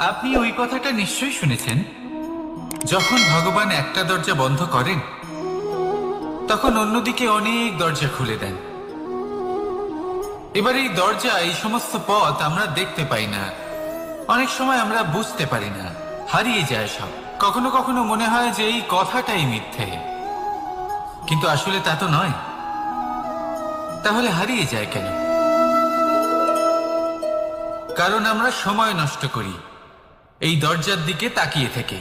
আপনি ওই কথাটা নিশ্চয়ই শুনেছেন, যখন ভগবান একটা দরজা বন্ধ করেন তখন অন্যদিকে অনেক দরজা খুলে দেন। এবার এই দরজা, এই সমস্ত পথ আমরা দেখতে পাই না, অনেক সময় আমরা বুঝতে পারি না, হারিয়ে যায় সব। কখনো কখনো মনে হয় যে এই কথাটাই মিথ্যে, কিন্তু আসলে তা তো নয়। তাহলে হারিয়ে যায় কেন? কারণ আমরা সময় নষ্ট করি এই দরজার দিকে তাকিয়ে থেকে।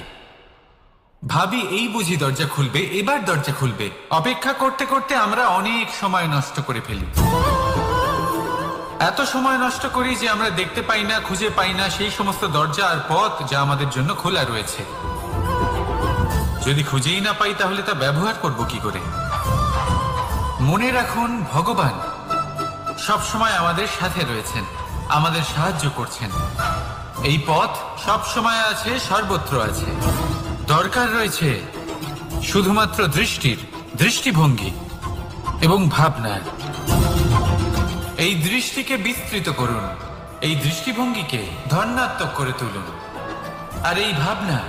ভাবি এই বুঝি দরজা খুলবে, এবার দরজা খুলবে। অপেক্ষা করতে করতে আমরা অনেক সময় নষ্ট করে ফেলি। এত সময় নষ্ট করি যে আমরা দেখতে পাই না, খুঁজে পাই না সেই সমস্ত দরজা আর পথ যা আমাদের জন্য খোলা রয়েছে। যদি খুঁজেই না পাই তাহলে তা ব্যবহার করব কি করে? মনে রাখুন, ভগবান সব সময় আমাদের সাথে রয়েছেন, আমাদের সাহায্য করছেন। এই পথ সব সময় আছে, সর্বত্র আছে। দরকার রয়েছে শুধুমাত্র দৃষ্টির, দৃষ্টিভঙ্গি এবং ভাবনার। এই দৃষ্টিকে বিস্তৃত করুন, এই দৃষ্টিভঙ্গিকে ধনাত্মক করে তুলুন, আর এই ভাবনা,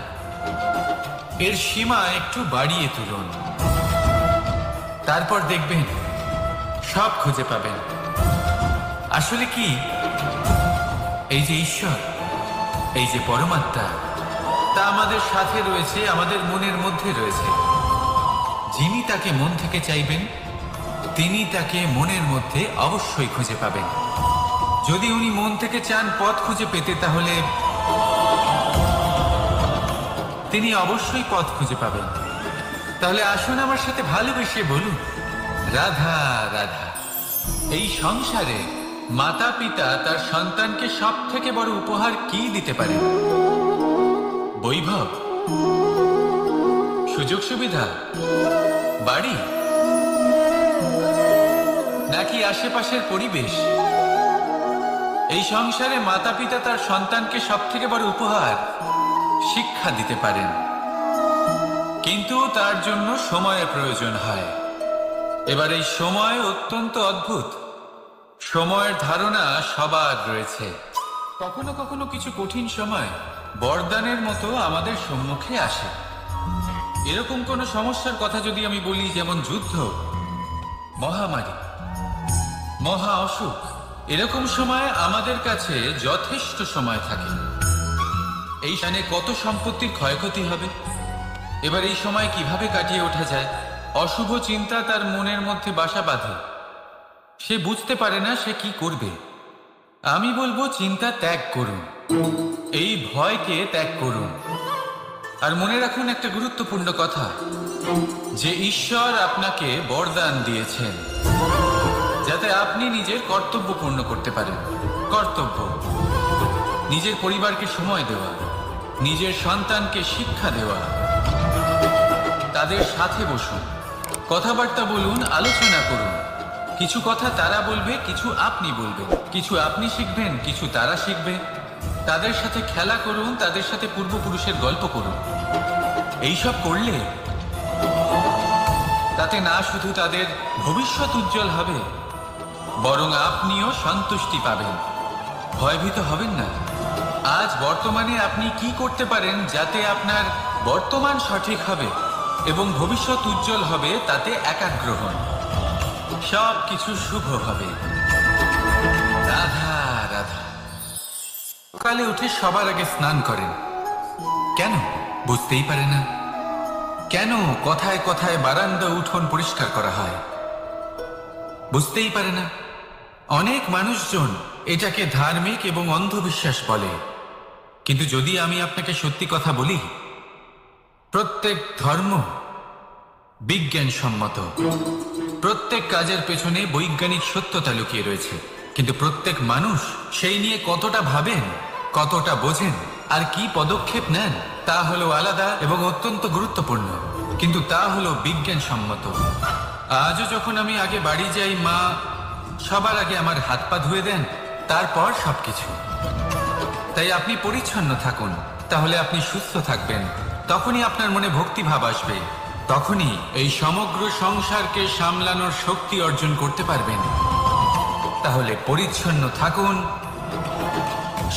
এর সীমা একটু বাড়িয়ে তুলুন। তারপর দেখবেন সব খুঁজে পাবেন। আসলে কি, এই যে ঈশ্বর, এই যে পরমাত্মা, তা আমাদের সাথে রয়েছে, আমাদের মনের মধ্যে রয়েছে। যিনি তাকে মন থেকে চাইবেন তিনি তাকে মনের মধ্যে অবশ্যই খুঁজে পাবেন। যদি উনি মন থেকে চান পথ খুঁজে পেতে, তাহলে তিনি অবশ্যই পথ খুঁজে পাবেন। তাহলে আসুন আমার সাথে ভালোবেসে বলুন, রাধা রাধা। এই সংসারে মাতা পিতা তার সন্তানকে সব থেকে বড় উপহার কি দিতে পারে? বৈভব, সুযোগ সুবিধা, বাড়ি, নাকি আশেপাশের পরিবেশ? এই সংসারে মাতা পিতা তার সন্তানকে সব থেকে বড় উপহার শিক্ষা দিতে পারেন, কিন্তু তার জন্য সময়ের প্রয়োজন হয়। এবার এই সময় অত্যন্ত অদ্ভুত। সময়ের ধারণা সবার রয়েছে। কখনো কখনো কিছু কঠিন সময় বরদানের মতো আমাদের সম্মুখে আসে। এরকম কোনো সমস্যার কথা যদি আমি বলি, যেমন যুদ্ধ, মহামারী, মহা অসুখ, এরকম সময় আমাদের কাছে যথেষ্ট সময় থাকে। এই স্থানে কত সম্পত্তির ক্ষয়ক্ষতি হবে। এবার এই সময় কিভাবে কাটিয়ে ওঠা যায়? অশুভ চিন্তা তার মনের মধ্যে বাসা বাঁধে, সে বুঝতে পারে না সে কি করবে। আমি বলবো, চিন্তা ত্যাগ করুন, এই ভয়কে ত্যাগ করুন। আর মনে রাখুন একটা গুরুত্বপূর্ণ কথা, যে ঈশ্বর আপনাকে বরদান দিয়েছেন যাতে আপনি নিজের কর্তব্য পূর্ণ করতে পারেন। কর্তব্য, নিজের পরিবারকে সময় দেওয়া, নিজের সন্তানকে শিক্ষা দেওয়া। তাদের সাথে বসুন, কথাবার্তা বলুন, আলোচনা করুন। কিছু কথা তারা বলবে, কিছু আপনি বলবেন, কিছু আপনি শিখবেন, কিছু তারা শিখবে। তাদের সাথে খেলা করুন, তাদের সাথে পূর্বপুরুষের গল্প করুন। এইসব করলে তাতে না শুধু তাদের ভবিষ্যৎ উজ্জ্বল হবে, বরং আপনিও সন্তুষ্টি পাবেন। ভয়ভীত হবেন না। আজ বর্তমানে আপনি কি করতে পারেন যাতে আপনার বর্তমান সঠিক হবে এবং ভবিষ্যৎ উজ্জ্বল হবে, তাতে একাগ্র হন। সব কিছু শুভ হবে। রাধা রাধা। সকালে উঠে সবার আগে স্নান করেন। কেন? বুঝতেই পারে না। কেন কথায় কথায় বারান্দা উঠোন পরিষ্কার করা হয়? বুঝতেই পারে না। অনেক মানুষজন এটাকে ধার্মিক এবং অন্ধবিশ্বাস বলে, কিন্তু যদি আমি আপনাকে সত্যি কথা বলি, প্রত্যেক ধর্ম বিজ্ঞানসম্মত। প্রত্যেক কাজের পেছনে বৈজ্ঞানিক সত্যতা লুকিয়ে রয়েছে, কিন্তু প্রত্যেক মানুষ সেই নিয়ে কতটা ভাবেন, কতটা বোঝেন আর কি পদক্ষেপ নেন, তা হলো আলাদা এবং অত্যন্ত গুরুত্বপূর্ণ, কিন্তু তা হলো বিজ্ঞানসম্মত। আজও যখন আমি আগে বাড়ি যাই, মা সবার আগে আমার হাত পা ধুয়ে দেন, তারপর সবকিছু। তাই আপনি পরিচ্ছন্ন থাকুন, তাহলে আপনি সুস্থ থাকবেন। তখনই আপনার মনে ভক্তিভাব আসবে, তখনই এই সমগ্র সংসারকে সামলানোর শক্তি অর্জন করতে পারবেন। তাহলে পরিচ্ছন্ন থাকুন,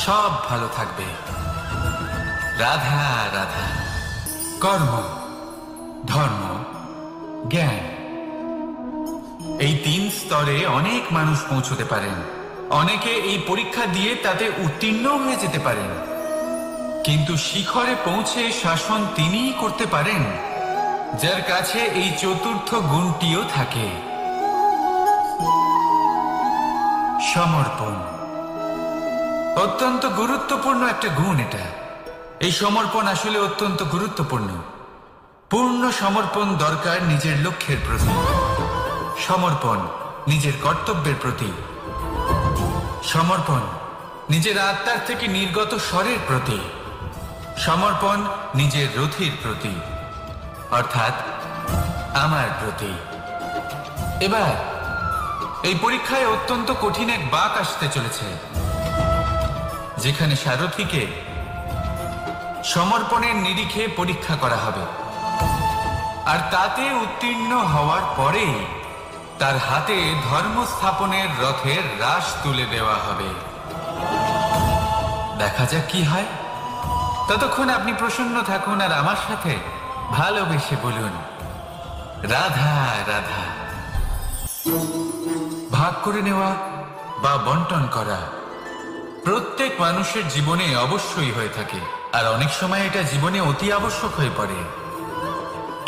সব ভালো থাকবে। রাধা রাধা। কর্ম, ধর্ম, জ্ঞান, এই 3 স্তরে অনেক মানুষ পৌঁছতে পারেন। অনেকে এই পরীক্ষা দিয়ে তাতে উত্তীর্ণ হয়ে যেতে পারেন, কিন্তু শিখরে পৌঁছে শাসন তিনিই করতে পারেন যার কাছে এই চতুর্থ গুণটিও থাকে, সমর্পণ। অত্যন্ত গুরুত্বপূর্ণ একটা গুণ এটা। এই সমর্পণ আসলে অত্যন্ত গুরুত্বপূর্ণ। পূর্ণ সমর্পণ দরকার নিজের লক্ষ্যের প্রতি, সমর্পণ নিজের কর্তব্যের প্রতি, সমর্পণ নিজের আত্মার থেকে নির্গত স্বরের প্রতি, সমর্পণ নিজের রথির প্রতি, অর্থাৎ আমার প্রতি। এবার এই পরীক্ষায় অত্যন্ত কঠিন এক বাঁক আসতে চলেছে, যেখানে সারথীকে সমর্পণের নিরিখে পরীক্ষা করা হবে, আর তাতে উত্তীর্ণ হওয়ার পরে তার হাতে ধর্ম স্থাপনের রথের রাশ তুলে দেওয়া হবে। দেখা যাক কি হয়। ততক্ষণ আপনি প্রসন্ন থাকুন আর আমার সাথে ভালোবেসে বলুন রাধা রাধা। ভাগ করে নেওয়া বা বন্টন করা প্রত্যেক মানুষের জীবনে অবশ্যই হয়ে থাকে, আর অনেক সময় এটা জীবনে অতি আবশ্যক হয়ে পড়ে।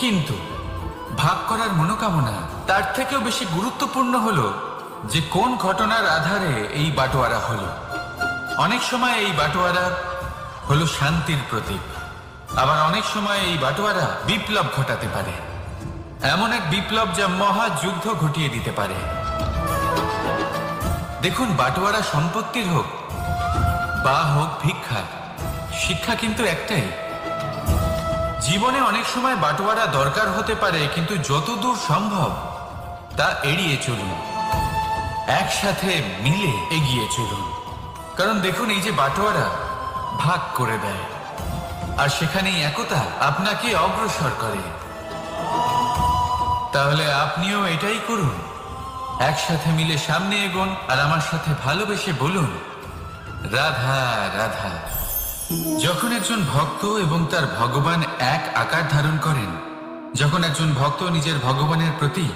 কিন্তু ভাগ করার মনোকামনা তার থেকেও বেশি গুরুত্বপূর্ণ হলো যে কোন ঘটনার আধারে এই বাটোয়ারা হলো। অনেক সময় এই বাটোয়ারা হলো শান্তির প্রতীক, আবার অনেক সময় এই বাটোয়ারা বিপ্লব ঘটাতে পারে, এমন এক বিপ্লব যা মহাযুদ্ধ ঘটিয়ে দিতে পারে। দেখুন, বাটোয়ারা সম্পত্তির হোক বা হোক ভিক্ষার, শিক্ষা কিন্তু একটাই। জীবনে অনেক সময় বাটোয়ারা দরকার হতে পারে, কিন্তু যতদূর সম্ভব তা এড়িয়ে চলুন, একসাথে মিলে এগিয়ে চলুন। কারণ দেখুন, এই যে বাটোয়ারা ভাগ করে দেয়, আর সেখানেই একতা আপনাকে অগ্রসর করে। তাহলে আপনিও এটাই করুন, একসাথে মিলে সামনে এগোন আর আমার সাথে ভালোবেসে বলুন রাধা রাধা। যখন একজন ভক্ত এবং তার ভগবান এক আকার ধারণ করেন, যখন একজন ভক্ত নিজের ভগবানের প্রতি,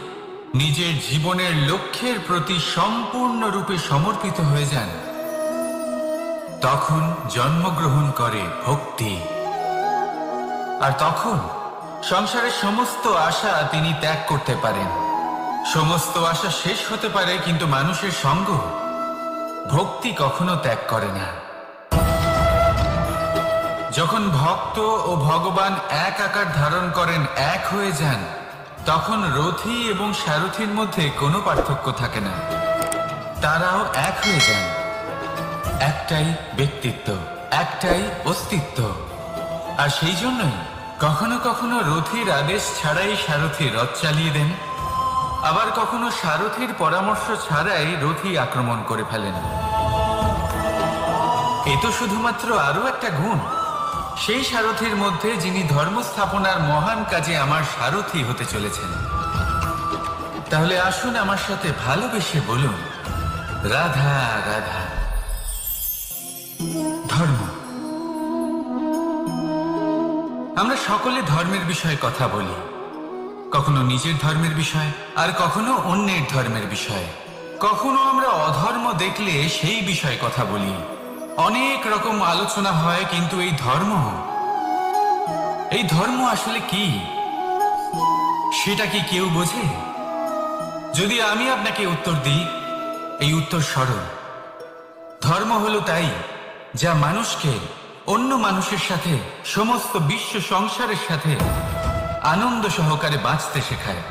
নিজের জীবনের লক্ষ্যের প্রতি সম্পূর্ণরূপে সমর্পিত হয়ে যান, তখন জন্মগ্রহণ করে ভক্তি। আর তখন সংসারের সমস্ত আশা তিনি ত্যাগ করতে পারেন। সমস্ত আশা শেষ হতে পারে, কিন্তু মানুষের সঙ্গ ভক্তি কখনো ত্যাগ করে না। যখন ভক্ত ও ভগবান এক আকার ধারণ করেন, এক হয়ে যান, তখন রথী এবং সারথীর মধ্যে কোনো পার্থক্য থাকে না। তারাও এক হয়ে যান, একটাই ব্যক্তিত্ব, একটাই অস্তিত্ব। আর সেই জন্যই কখনো কখনো রথীর আদেশ ছাড়াই সারথী রথ চালিয়ে দেন, আবার কখনো সারথীর পরামর্শ ছাড়াই রথী আক্রমণ করে ফেলেন। এ তো শুধুমাত্র আরো একটা গুণ সেই সারথীর মধ্যে, যিনি ধর্ম স্থাপনার মহান কাজে আমার সারথী হতে চলেছেন। তাহলে আসুন আমার সাথে ভালোবেসে বলুন রাধা রাধা। ধর্ম, আমরা সকলে ধর্মের বিষয়ে কথা বলি, কখনো নিজের ধর্মের বিষয়, আর কখনো অন্যের ধর্মের বিষয়। কখনো আমরা অধর্ম দেখলে সেই বিষয়ে কথা বলি, অনেক রকম আলোচনা হয়। কিন্তু এই ধর্ম আসলে কি, সেটা কি কেউ বোঝে? যদি আমি আপনাকে উত্তর দিই, এই উত্তর সরল। ধর্ম হলো তাই যা মানুষকে অন্য মানুষের সাথে, সমস্ত বিশ্ব সংসারের সাথে আনন্দ সহকারে বাঁচতে শেখায়।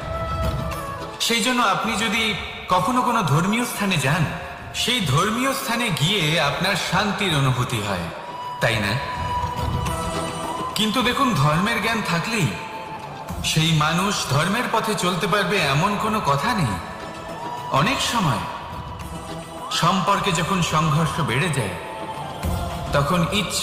সেই জন্য আপনি যদি কখনো কোনো ধর্মীয় স্থানে যান, সেই ধর্মীয় স্থানে গিয়ে আপনার শান্তির অনুভূতি হয়, তাই না? কিন্তু দেখুন, ধর্মের জ্ঞান থাকলেই সেই মানুষ ধর্মের পথে চলতে পারবে এমন কোনো কথা নেই। অনেক সময় সম্পর্কে যখন সংঘর্ষ বেড়ে যায়, তখন ইচ্ছে